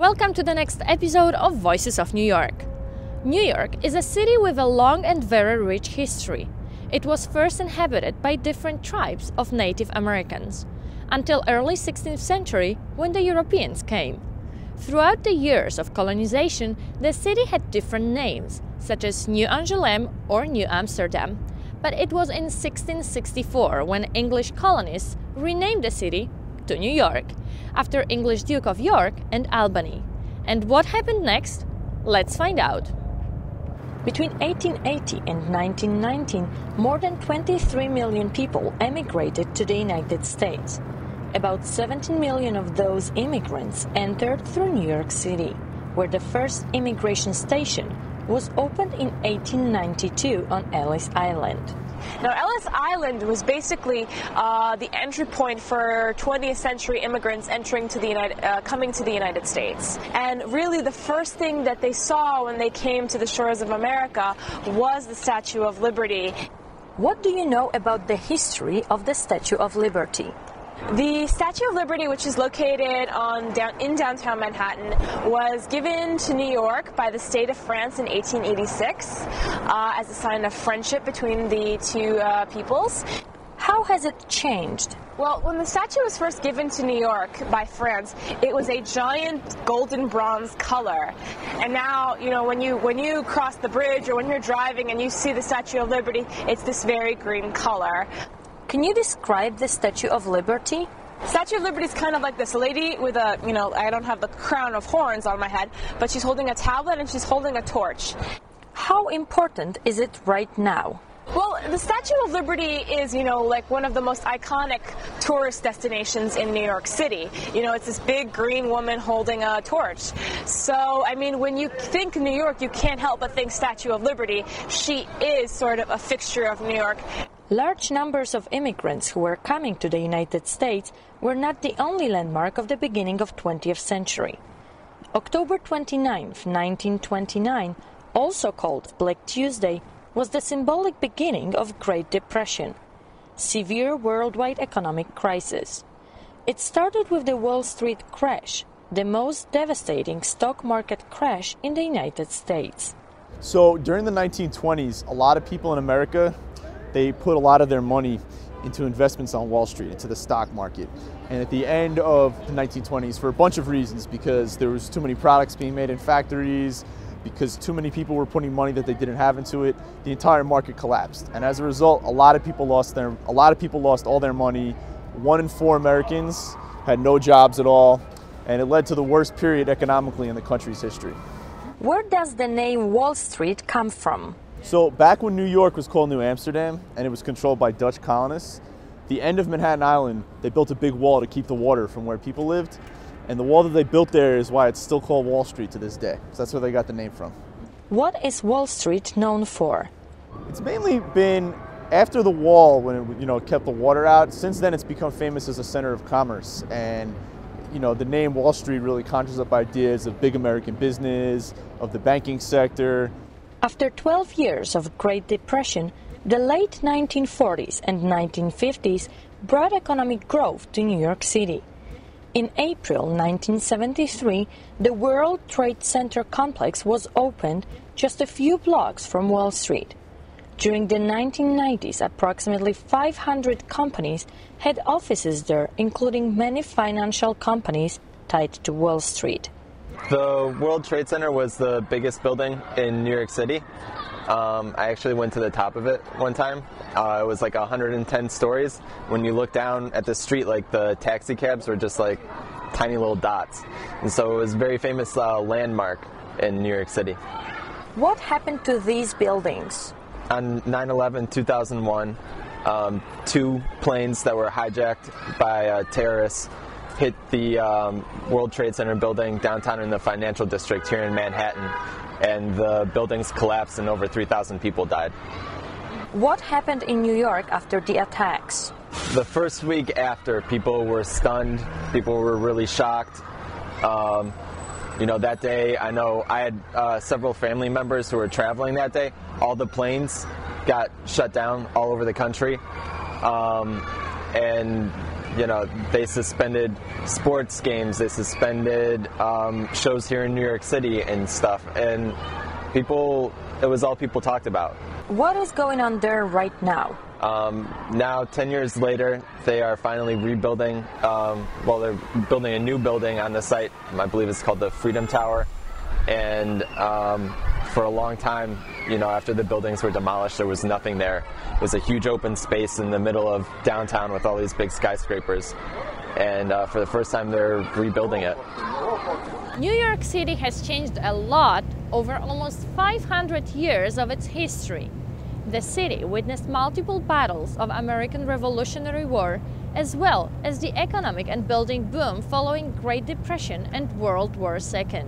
Welcome to the next episode of Voices of New York. New York is a city with a long and very rich history. It was first inhabited by different tribes of Native Americans, until early 16th century when the Europeans came. Throughout the years of colonization, the city had different names, such as New Angoulême or New Amsterdam, but it was in 1664 when English colonists renamed the city to New York, after English Duke of York and Albany. And what happened next? Let's find out. Between 1880 and 1919, more than 23 million people emigrated to the United States. About 17 million of those immigrants entered through New York City, where the first immigration station was opened in 1892 on Ellis Island. Now, Ellis Island was basically the entry point for 20th century immigrants coming to the United States. And really the first thing that they saw when they came to the shores of America was the Statue of Liberty. What do you know about the history of the Statue of Liberty? The Statue of Liberty, which is located in downtown Manhattan, was given to New York by the state of France in 1886 as a sign of friendship between the two peoples. How has it changed? Well, when the statue was first given to New York by France, it was a giant golden bronze color. And now, when you cross the bridge or when you're driving and you see the Statue of Liberty, it's this very green color. Can you describe the Statue of Liberty? Statue of Liberty is kind of like this lady with a, I don't have the crown of horns on my head, but she's holding a tablet and she's holding a torch. How important is it right now? Well, the Statue of Liberty is, like one of the most iconic tourist destinations in New York City. It's this big green woman holding a torch. So, when you think New York, you can't help but think Statue of Liberty. She is sort of a fixture of New York. Large numbers of immigrants who were coming to the United States were not the only landmark of the beginning of 20th century. October 29, 1929, also called Black Tuesday, was the symbolic beginning of Great Depression, severe worldwide economic crisis. It started with the Wall Street crash, the most devastating stock market crash in the United States. So during the 1920s, a lot of people in America, they put a lot of their money into investments on Wall Street, into the stock market. And at the end of the 1920s, for a bunch of reasons, because there was too many products being made in factories, because too many people were putting money that they didn't have into it, the entire market collapsed. And as a result, a lot of people lost all their money. 1 in 4 Americans had no jobs at all, and it led to the worst period economically in the country's history. Where does the name Wall Street come from? So back when New York was called New Amsterdam and it was controlled by Dutch colonists, the end of Manhattan Island, they built a big wall to keep the water from where people lived. And the wall that they built there is why it's still called Wall Street to this day. So that's where they got the name from. What is Wall Street known for? It's mainly been after the wall, when it kept the water out. Since then, it's become famous as a center of commerce. And the name Wall Street really conjures up ideas of big American business, of the banking sector. After 12 years of Great Depression, the late 1940s and 1950s brought economic growth to New York City. In April 1973, the World Trade Center complex was opened just a few blocks from Wall Street. During the 1990s, approximately 500 companies had offices there, including many financial companies tied to Wall Street. The World Trade Center was the biggest building in New York City. I actually went to the top of it one time. It was like 110 stories. When you look down at the street, like the taxi cabs were just like tiny little dots. And so it was a very famous landmark in New York City. What happened to these buildings? On 9/11, 2001, 2 planes that were hijacked by terrorists hit the World Trade Center building downtown in the financial district here in Manhattan, and the buildings collapsed and over 3,000 people died. What happened in New York after the attacks? The first week after, people were stunned, people were really shocked. That day, I know I had several family members who were traveling that day. All the planes got shut down all over the country. And they suspended sports games, they suspended shows here in New York City and stuff, and it was all people talked about. What is going on there right now? Now, 10 years later, they are finally rebuilding. They're building a new building on the site. I believe it's called the Freedom Tower. And for a long time, after the buildings were demolished, there was nothing there. It was a huge open space in the middle of downtown with all these big skyscrapers. And for the first time, they're rebuilding it. New York City has changed a lot over almost 500 years of its history. The city witnessed multiple battles of American Revolutionary War, as well as the economic and building boom following Great Depression and World War II.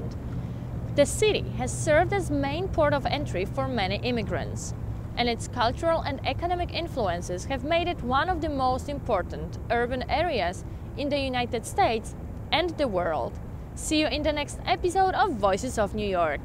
The city has served as main port of entry for many immigrants, and its cultural and economic influences have made it one of the most important urban areas in the United States and the world. See you in the next episode of Voices of New York.